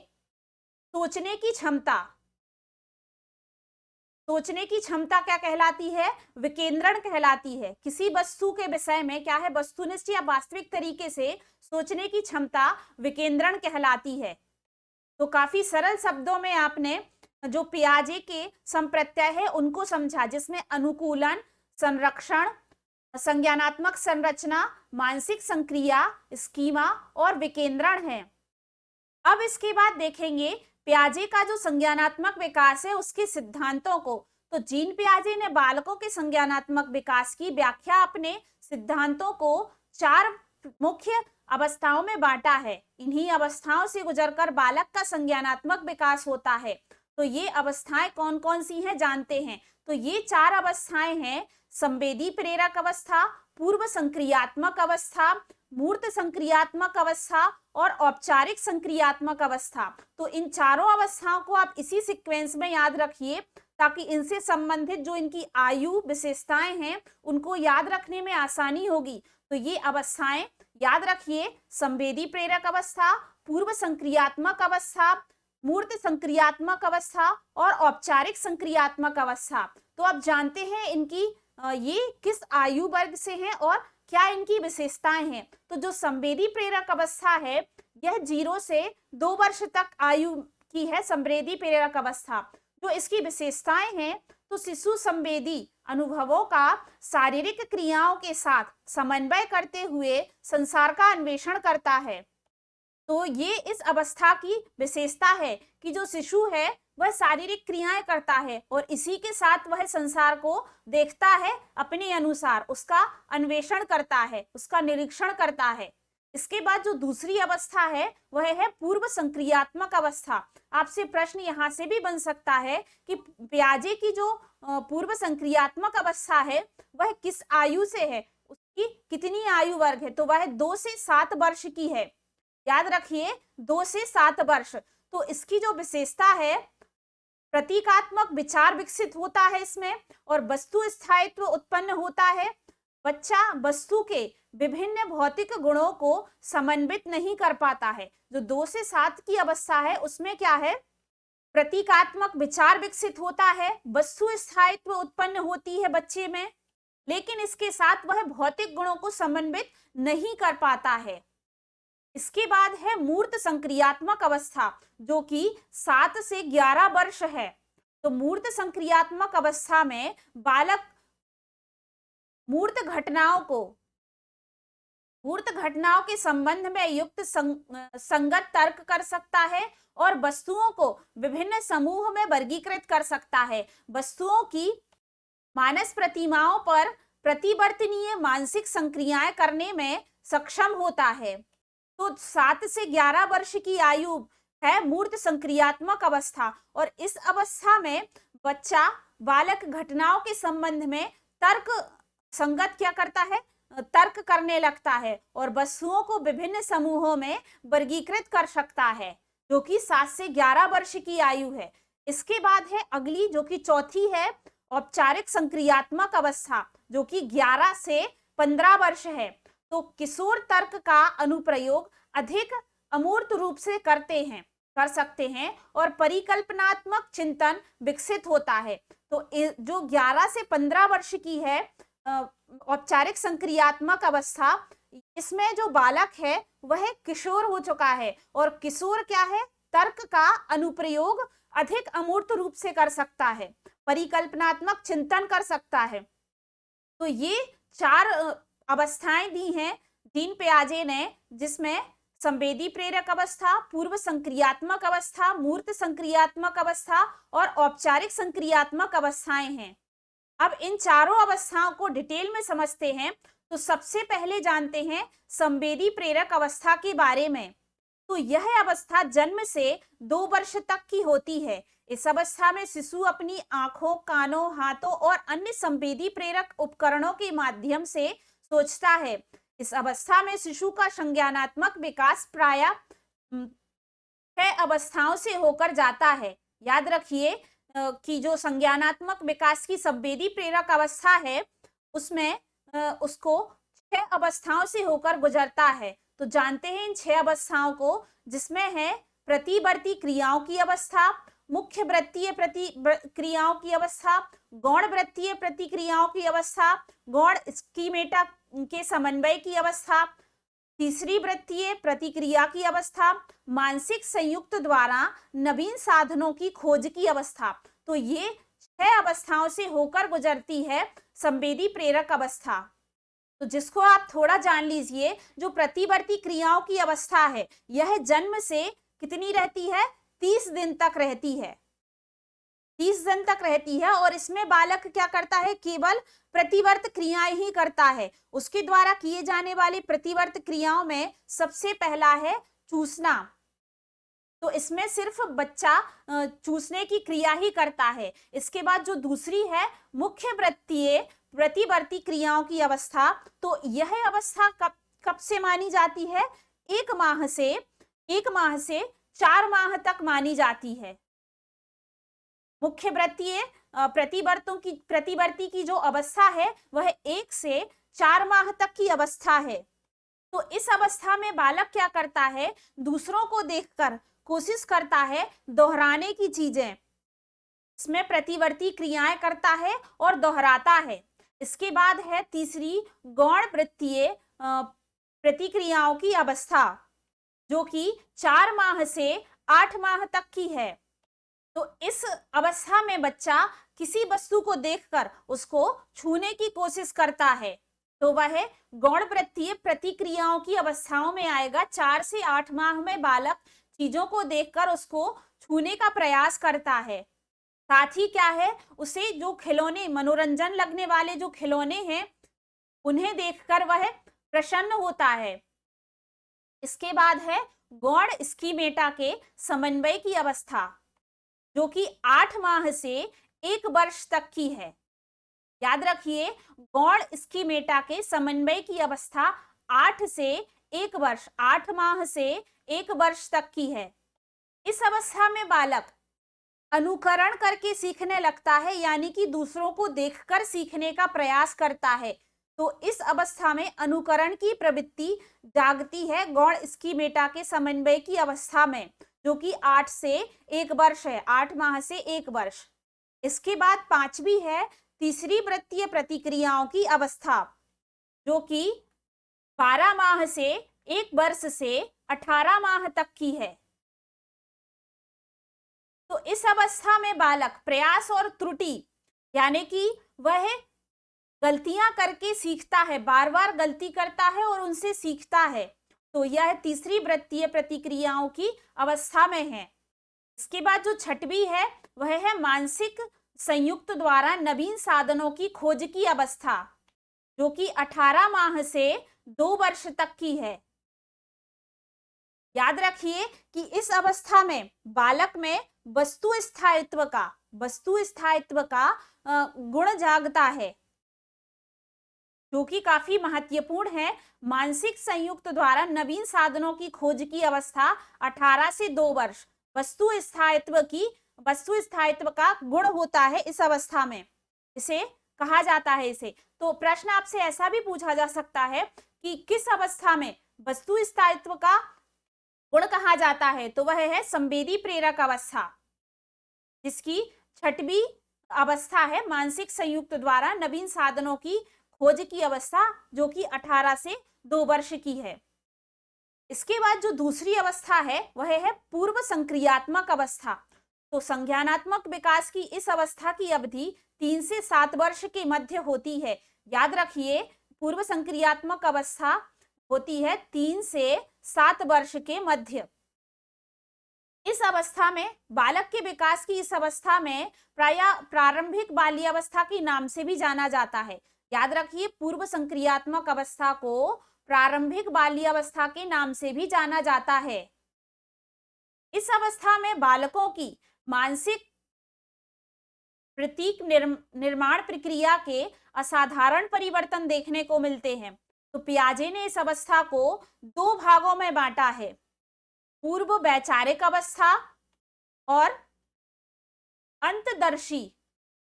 सोचने की क्षमता क्या कहलाती है, विकेंद्रण कहलाती है। किसी वस्तु के विषय में क्या है, वस्तुनिष्ठ या वास्तविक तरीके से सोचने की क्षमता विकेंद्रण कहलाती है। तो काफी सरल शब्दों में आपने जो पियाजे के संप्रत्यय है उनको समझा, जिसमें अनुकूलन, संरक्षण, संज्ञानात्मक संरचना, मानसिक संक्रिया, स्कीमा और विकेंद्रण है। अब इसके बाद देखेंगे पियाजे का जो संज्ञानात्मक विकास है उसके सिद्धांतों को। तो जीन पियाजे ने बालकों के संज्ञानात्मक विकास की व्याख्या अपने सिद्धांतों को 4 मुख्य अवस्थाओं में बांटा है। इन्हीं अवस्थाओं से गुजरकर बालक का संज्ञानात्मक विकास होता है। तो ये अवस्थाएं कौन कौन सी हैं जानते हैं। तो ये 4 अवस्थाएं हैं, संवेदी प्रेरक अवस्था, पूर्व संक्रियात्मक अवस्था, मूर्त संक्रियात्मक अवस्था और औपचारिक संक्रियात्मक अवस्था। तो इन चारों अवस्थाओं को आप इसी सीक्वेंस में याद रखिए ताकि इनसे संबंधित जो इनकी आयु विशेषताएं हैं उनको याद रखने में आसानी होगी। तो ये अवस्थाएं याद रखिए, संवेदी प्रेरक अवस्था, पूर्व संक्रियात्मक अवस्था, मूर्त संक्रियात्मक अवस्था और औपचारिक संक्रियात्मक अवस्था। तो आप जानते हैं इनकी ये किस आयु वर्ग से हैं और क्या इनकी विशेषताएं हैं। तो जो संवेदी प्रेरक अवस्था है यह 0 से 2 वर्ष तक आयु की है, संवेदी प्रेरक अवस्था। जो इसकी विशेषताएं हैं, तो शिशु संवेदी अनुभवों का शारीरिक क्रियाओं के साथ समन्वय करते हुए संसार का अन्वेषण करता है। तो ये इस अवस्था की विशेषता है कि जो शिशु है वह शारीरिक क्रियाएं करता है और इसी के साथ वह संसार को देखता है, अपने अनुसार उसका अन्वेषण करता है, उसका निरीक्षण करता है। इसके बाद जो दूसरी अवस्था है वह है पूर्व संक्रियात्मक अवस्था। आपसे प्रश्न यहाँ से भी बन सकता है कि पियाजे की जो पूर्व संक्रियात्मक अवस्था है वह किस आयु से है, उसकी कितनी आयु वर्ग है, तो वह 2 से 7 वर्ष की है। याद रखिए 2 से 7 वर्ष। तो इसकी जो विशेषता है, प्रतीकात्मक विचार विकसित होता है इसमें और वस्तु स्थायित्व उत्पन्न होता है। बच्चा वस्तु के विभिन्न भौतिक गुणों को समन्वित नहीं कर पाता है। जो 2 से 7 की अवस्था है उसमें क्या है, प्रतीकात्मक विचार विकसित होता है, वस्तु स्थायित्व उत्पन्न होती है बच्चे में, लेकिन इसके साथ वह भौतिक गुणों को समन्वित नहीं कर पाता है। इसके बाद है मूर्त संक्रियात्मक अवस्था, जो कि 7 से 11 वर्ष है। तो मूर्त संक्रियात्मक अवस्था में बालक मूर्त घटनाओं के संबंध में युक्त संगत तर्क कर सकता है और वस्तुओं को विभिन्न समूह में वर्गीकृत कर सकता है। वस्तुओं की मानस प्रतिमाओं पर प्रतिवर्तनीय मानसिक संक्रियाएं करने में सक्षम होता है। तो 7 से 11 वर्ष की आयु है मूर्त संक्रियात्मक अवस्था और इस अवस्था में बालक घटनाओं के संबंध में तर्क संगत क्या करता है, तर्क करने लगता है और वस्तुओं को विभिन्न समूहों में वर्गीकृत कर सकता है, जो कि 7 से 11 वर्ष की आयु है। इसके बाद है अगली, जो कि चौथी है, औपचारिक संक्रियात्मक अवस्था, जो कि 11 से 15 वर्ष है। तो किशोर तर्क का अनुप्रयोग अधिक अमूर्त रूप से कर सकते हैं और परिकल्पनात्मक चिंतन विकसित होता है। तो जो 11 से 15 वर्ष की है औपचारिक संक्रियात्मक अवस्था, इसमें जो बालक है वह किशोर हो चुका है और किशोर क्या है, तर्क का अनुप्रयोग अधिक अमूर्त रूप से कर सकता है, परिकल्पनात्मक चिंतन कर सकता है। तो ये 4 अवस्थाएं दी हैं जीन पियाजे ने, जिसमें संवेदी प्रेरक अवस्था, पूर्व संक्रियात्मक अवस्था, मूर्त संक्रियात्मक अवस्था और औपचारिक संक्रियात्मक अवस्थाएं हैं। अब इन चारों अवस्थाओं को डिटेल में समझते हैं। तो सबसे पहले जानते हैं संवेदी प्रेरक अवस्था के बारे में। तो यह अवस्था जन्म से 2 वर्ष तक की होती है। इस अवस्था में शिशु अपनी आंखों, कानों, हाथों और अन्य संवेदी प्रेरक उपकरणों के माध्यम से सोचता है। इस अवस्था में शिशु का संज्ञानात्मक विकास प्रायः 6 अवस्थाओं से होकर जाता है। याद रखिए कि जो संज्ञानात्मक विकास की संवेदी प्रेरक अवस्था है उसमें उसको 6 अवस्थाओं से होकर गुजरता है। तो जानते हैं इन 6 अवस्थाओं को, जिसमें है प्रतिवर्ती क्रियाओं की अवस्था, मुख्य वृत्तीय प्रतिक्रियाओं की अवस्था, गौण वृत्तीय प्रतिक्रियाओं की अवस्था, गौण स्कीमेटा के समन्वय की अवस्था, तीसरी वृत्तीय प्रतिक्रिया की अवस्था, मानसिक संयुक्त द्वारा नवीन साधनों की खोज की अवस्था। तो ये 6 अवस्थाओं से होकर गुजरती है संवेदी प्रेरक अवस्था। तो जिसको आप थोड़ा जान लीजिए, जो प्रतिवर्ती क्रियाओं की अवस्था है यह जन्म से कितनी रहती है, 30 दिन तक रहती है। 30 दिन तक रहती है और इसमें बालक क्या करता है, केवल प्रतिवर्त क्रियाएं ही करता है। उसके द्वारा किए जाने वाली प्रतिवर्त क्रियाओं में सबसे पहला है चूसना। तो इसमें सिर्फ बच्चा चूसने की क्रिया ही करता है। इसके बाद जो दूसरी है मुख्य वृत्तीय प्रतिवर्ती क्रियाओं की अवस्था, तो यह अवस्था कब से मानी जाती है, 1 माह से 4 माह तक मानी जाती है। मुख्य वृत्तीय प्रतिवर्ती की जो अवस्था है वह 1 से 4 माह तक की अवस्था है। तो इस अवस्था में बालक क्या करता है, दूसरों को देखकर कोशिश करता है दोहराने की चीजें, इसमें प्रतिवर्ती क्रियाएं करता है और दोहराता है। इसके बाद है तीसरी गौण वृत्तीय प्रतिक्रियाओं की अवस्था, जो कि 4 माह से 8 माह तक की है। तो इस अवस्था में बच्चा किसी वस्तु को देखकर उसको छूने की कोशिश करता है, तो वह गौण वृत्तीय प्रतिक्रियाओं की अवस्थाओं में आएगा। 4 से 8 माह में बालक चीजों को देखकर उसको छूने का प्रयास करता है। साथ ही क्या है, उसे जो खिलौने, मनोरंजन लगने वाले जो खिलौने हैं, उन्हें देखकर वह प्रसन्न होता है। इसके बाद है गौण स्कीमेटा के समन्वय की अवस्था, जो कि 8 माह से 1 वर्ष तक की है। याद रखिए, गौण स्कीमेटा के समन्वय की अवस्था 8 से 1 वर्ष, 8 माह से 1 वर्ष तक की है। इस अवस्था में बालक अनुकरण करके सीखने लगता है, यानी कि दूसरों को देखकर सीखने का प्रयास करता है। तो इस अवस्था में अनुकरण की प्रवृत्ति जागती है गौण स्कीमेटा के समन्वय की अवस्था में, जो कि 8 से 1 वर्ष है, 8 माह से 1 वर्ष। इसके बाद 5वीं है तीसरी वृत्तीय प्रतिक्रियाओं की अवस्था, जो कि 12 माह से 1 वर्ष से 18 माह तक की है। तो इस अवस्था में बालक प्रयास और त्रुटि, यानी कि वह गलतियां करके सीखता है, बार बार गलती करता है और उनसे सीखता है। तो यह तीसरी वृत्तीय प्रतिक्रियाओं की अवस्था में है। इसके बाद जो 6वीं है वह है मानसिक संयुक्त द्वारा नवीन साधनों की खोज की अवस्था, जो कि 18 माह से 2 वर्ष तक की है। याद रखिए कि इस अवस्था में बालक में वस्तु स्थायित्व का गुण जागता है, जो कि काफी महत्वपूर्ण है। मानसिक संयुक्त द्वारा नवीन साधनों की खोज की अवस्था 18 से 2 वर्ष, वस्तु स्थायित्व का गुण होता है इस अवस्था में, इसे कहा जाता है इसे। तो प्रश्न आपसे ऐसा भी पूछा जा सकता है कि किस अवस्था में वस्तु स्थायित्व का गुण कहा जाता है, तो वह है संवेदी प्रेरक अवस्था, जिसकी 6वीं अवस्था है मानसिक संयुक्त द्वारा नवीन साधनों की खोज की अवस्था, जो कि 18 से 2 वर्ष की है। इसके बाद जो दूसरी अवस्था है वह है पूर्व संक्रियात्मक अवस्था। तो संज्ञानात्मक विकास की इस अवस्था की अवधि 3 से 7 वर्ष के मध्य होती है। याद रखिए, पूर्व संक्रियात्मक अवस्था होती है 3 से 7 वर्ष के मध्य। इस अवस्था में बालक के विकास की इस अवस्था में प्रायः प्रारंभिक बाल्यावस्था के नाम से भी जाना जाता है। याद रखिए, पूर्व संक्रियात्मक अवस्था को प्रारंभिक बाल्यावस्था के नाम से भी जाना जाता है। इस अवस्था में बालकों की मानसिक प्रतीक निर्माण प्रक्रिया के असाधारण परिवर्तन देखने को मिलते हैं। तो पियाजे ने इस अवस्था को 2 भागों में बांटा है, पूर्व वैचारिक अवस्था और अंतदर्शी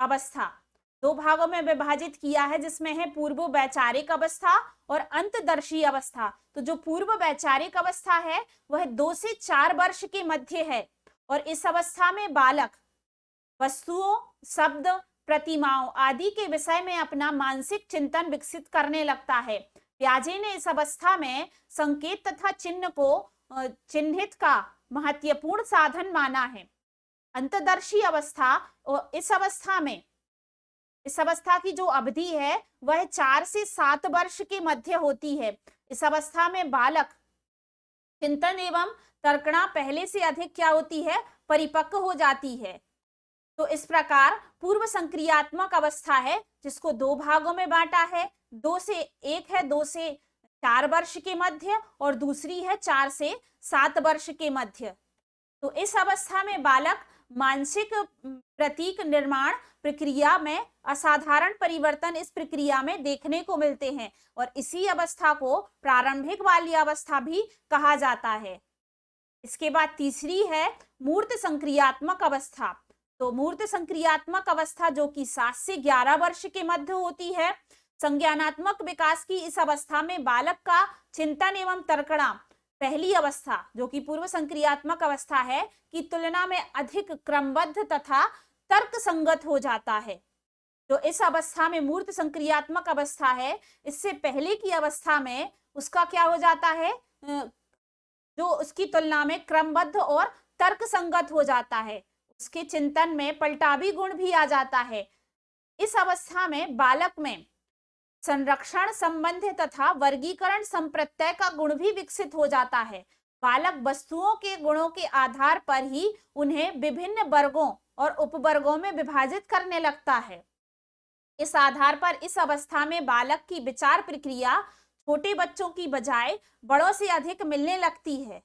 अवस्था। 2 भागों में विभाजित किया है, जिसमें है पूर्व वैचारिक अवस्था और अंतदर्शी अवस्था। तो जो पूर्व वैचारिक अवस्था है वह 2 से 4 वर्ष के मध्य है, और इस अवस्था में बालक वस्तुओं, शब्द, प्रतिमाओं आदि के विषय में अपना मानसिक चिंतन विकसित करने लगता है। पियाजे ने इस अवस्था में संकेत तथा चिन्ह को चिन्हित का महत्वपूर्ण साधन माना है। अंतदर्शी अवस्था, और इस अवस्था की जो अवधि है वह 4 से 7 वर्ष के मध्य होती है। इस अवस्था में बालक चिंतन एवं तर्कणा पहले से अधिक क्या होती है, परिपक्व हो जाती है। तो इस प्रकार पूर्व संक्रियात्मक अवस्था है, जिसको 2 भागों में बांटा है। एक है 2 से 4 वर्ष के मध्य, और दूसरी है 4 से 7 वर्ष के मध्य। तो इस अवस्था में बालक मानसिक प्रतीक निर्माण प्रक्रिया में असाधारण परिवर्तन इस प्रक्रिया में देखने को मिलते हैं, और इसी अवस्था को प्रारंभिक बाल्यावस्था भी कहा जाता है। इसके बाद तीसरी है मूर्त संक्रियात्मक अवस्था। तो मूर्त संक्रियात्मक अवस्था जो कि 7 से 11 वर्ष के मध्य होती है। संज्ञानात्मक विकास की इस अवस्था में बालक का चिंतन एवं तर्कणा पहली अवस्था, जो कि पूर्व संक्रियात्मक अवस्था है, की तुलना में अधिक क्रमबद्ध तथा तर्क संगत हो जाता है। जो इस अवस्था में मूर्त संक्रियात्मक अवस्था है, इससे पहले की अवस्था में उसका क्या हो जाता है, जो उसकी तुलना में क्रमबद्ध और तर्क संगत हो जाता है। उसके चिंतन में पलटावी गुण भी आ जाता है। इस अवस्था में बालक में संरक्षण, संबंध तथा वर्गीकरण संप्रत्यय का गुण भी विकसित हो जाता है। बालक वस्तुओं के गुणों के आधार पर ही उन्हें विभिन्न वर्गों और उपवर्गों में विभाजित करने लगता है। इस आधार पर इस अवस्था में बालक की विचार प्रक्रिया छोटे बच्चों की बजाय बड़ों से अधिक मिलने लगती है।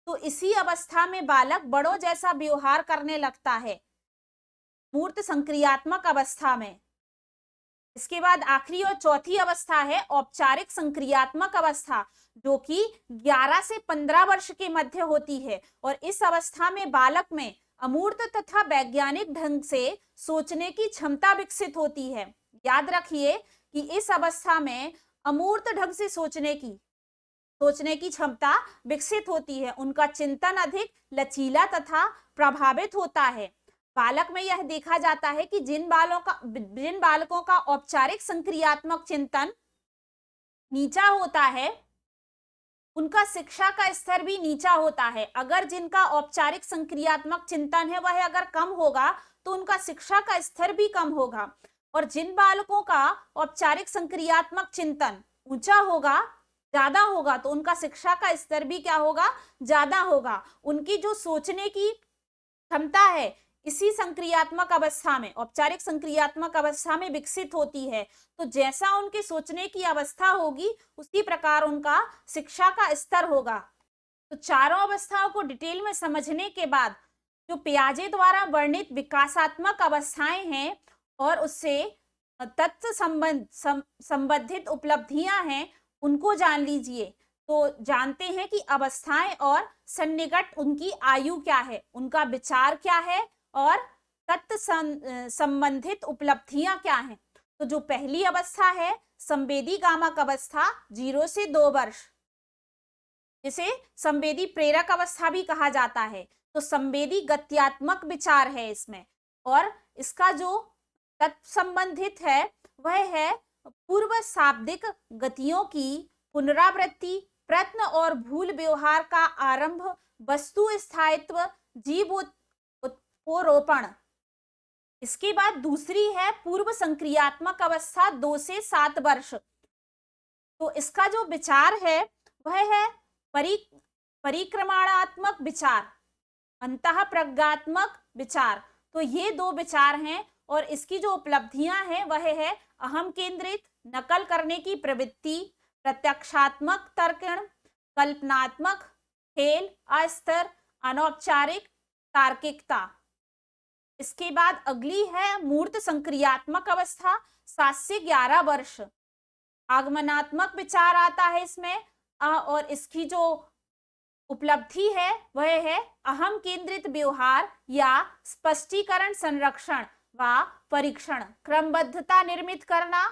तो इसी अवस्था में बालक बड़ों जैसा व्यवहार करने लगता है, मूर्त संक्रियात्मक अवस्था में। इसके बाद आखिरी और चौथी अवस्था है औपचारिक संक्रियात्मक अवस्था, जो कि 11 से 15 वर्ष के मध्य होती है। और इस अवस्था में बालक में अमूर्त तथा वैज्ञानिक ढंग से सोचने की क्षमता विकसित होती है। याद रखिए कि इस अवस्था में अमूर्त ढंग से सोचने की क्षमता विकसित होती है। उनका चिंतन अधिक लचीला तथा प्रभावित होता है। बालक में यह देखा जाता है कि जिन बालकों का औपचारिक संक्रियात्मक चिंतन नीचा होता है, उनका शिक्षा का स्तर भी नीचा होता है। अगर जिनका औपचारिक संक्रियात्मक चिंतन है वह अगर कम होगा तो उनका शिक्षा का स्तर भी कम होगा। और जिन बालकों का औपचारिक संक्रियात्मक चिंतन ऊंचा होगा, ज्यादा होगा, तो उनका शिक्षा का स्तर भी क्या होगा, ज्यादा होगा। उनकी जो सोचने की क्षमता है इसी संक्रियात्मक अवस्था में, औपचारिक संक्रियात्मक अवस्था में विकसित होती है। तो जैसा उनके सोचने की अवस्था होगी उसी प्रकार उनका शिक्षा का स्तर होगा। तो चारों अवस्थाओं को डिटेल में समझने के बाद जो पियाजे द्वारा वर्णित विकासात्मक अवस्थाएं हैं और उससे तत्व संबंधित उपलब्धियां हैं, उनको जान लीजिए। तो जानते हैं कि अवस्थाएं और सन्निकट उनकी आयु क्या है, उनका विचार क्या है और तत्व संबंधित उपलब्धियां क्या हैं। तो जो पहली अवस्था है संवेदी गामक अवस्था 0 से 2 वर्ष, जिसे संवेदी प्रेरक अवस्था भी कहा जाता है। तो संवेदी गत्यात्मक विचार है इसमें, और इसका जो तत्व संबंधित है वह है पूर्व शाब्दिक गतियों की पुनरावृत्ति, प्रश्न और भूल व्यवहार का आरंभ, वस्तु स्थायित्व, जीव उत्पोरोपण। इसके बाद दूसरी है पूर्व संक्रियात्मक अवस्था 2 से 7 वर्ष। तो इसका जो विचार है वह है परिक्रमणात्मक विचार, अंतः प्रज्ञात्मक विचार। तो ये दो विचार हैं। और इसकी जो उपलब्धियां हैं वह है अहम केंद्रित, नकल करने की प्रवृत्ति, प्रत्यक्षात्मक तर्कण, कल्पनात्मक, खेल, अस्थिर, अनौपचारिक, तार्किकता। इसके बाद अगली है मूर्त संक्रियात्मक अवस्था 7 से 11 वर्ष। आगमनात्मक विचार आता है इसमें, और इसकी जो उपलब्धि है वह है अहम केंद्रित व्यवहार या स्पष्टीकरण, संरक्षण व परीक्षण, क्रमबद्धता निर्मित करना,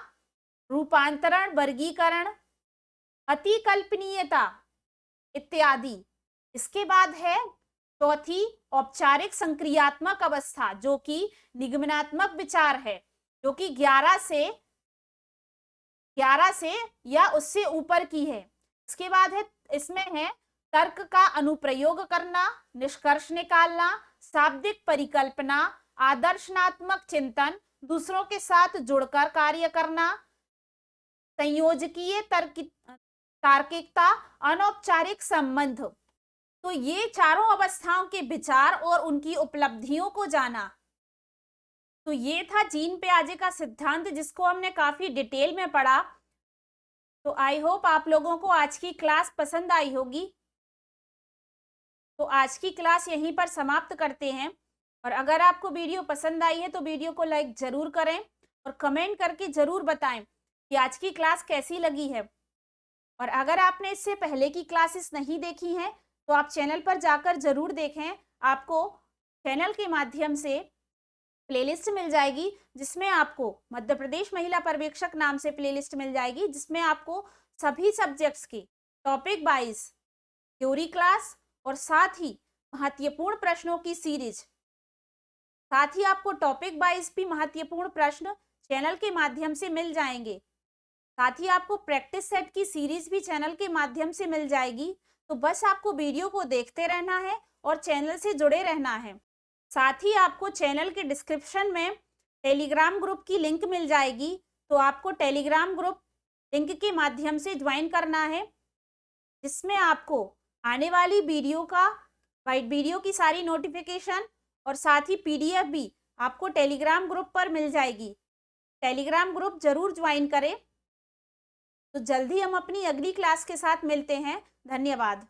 रूपांतरण, वर्गीकरण, अतिकल्पनीयता इत्यादि। इसके बाद है चौथी औपचारिक संक्रियात्मक अवस्था, जो कि निगमनात्मक विचार है, जो कि 11 से या उससे ऊपर की है। इसके बाद है इसमें है तर्क का अनुप्रयोग करना, निष्कर्ष निकालना, शाब्दिक परिकल्पना, आदर्शनात्मक चिंतन, दूसरों के साथ जुड़कर कार्य करना, संयोजकीय तार्किकता, अनौपचारिक संबंध। तो ये चारों अवस्थाओं के विचार और उनकी उपलब्धियों को जाना। तो ये था जीन पियाजे का सिद्धांत, जिसको हमने काफी डिटेल में पढ़ा। तो आई होप आप लोगों को आज की क्लास पसंद आई होगी। तो आज की क्लास यहीं पर समाप्त करते हैं। और अगर आपको वीडियो पसंद आई है तो वीडियो को लाइक जरूर करें और कमेंट करके जरूर बताएं कि आज की क्लास कैसी लगी है। और अगर आपने इससे पहले की क्लासेस नहीं देखी हैं तो आप चैनल पर जाकर जरूर देखें। आपको चैनल के माध्यम से प्लेलिस्ट मिल जाएगी, जिसमें आपको मध्य प्रदेश महिला पर्यवेक्षक नाम से प्लेलिस्ट मिल जाएगी, जिसमें आपको सभी सब्जेक्ट्स की टॉपिक वाइज थ्योरी क्लास और साथ ही महत्वपूर्ण प्रश्नों की सीरीज, साथ ही आपको टॉपिक वाइज भी महत्वपूर्ण प्रश्न चैनल के माध्यम से मिल जाएंगे। साथ ही आपको प्रैक्टिस सेट की सीरीज भी चैनल के माध्यम से मिल जाएगी। तो बस आपको वीडियो को देखते रहना है और चैनल से जुड़े रहना है। साथ ही आपको चैनल के डिस्क्रिप्शन में टेलीग्राम ग्रुप की लिंक मिल जाएगी, तो आपको टेलीग्राम ग्रुप लिंक के माध्यम से ज्वाइन करना है, जिसमें आपको आने वाली वीडियो की सारी नोटिफिकेशन और साथ ही पीडीएफ भी आपको टेलीग्राम ग्रुप पर मिल जाएगी। टेलीग्राम ग्रुप जरूर ज्वाइन करें। तो जल्दी हम अपनी अगली क्लास के साथ मिलते हैं। धन्यवाद।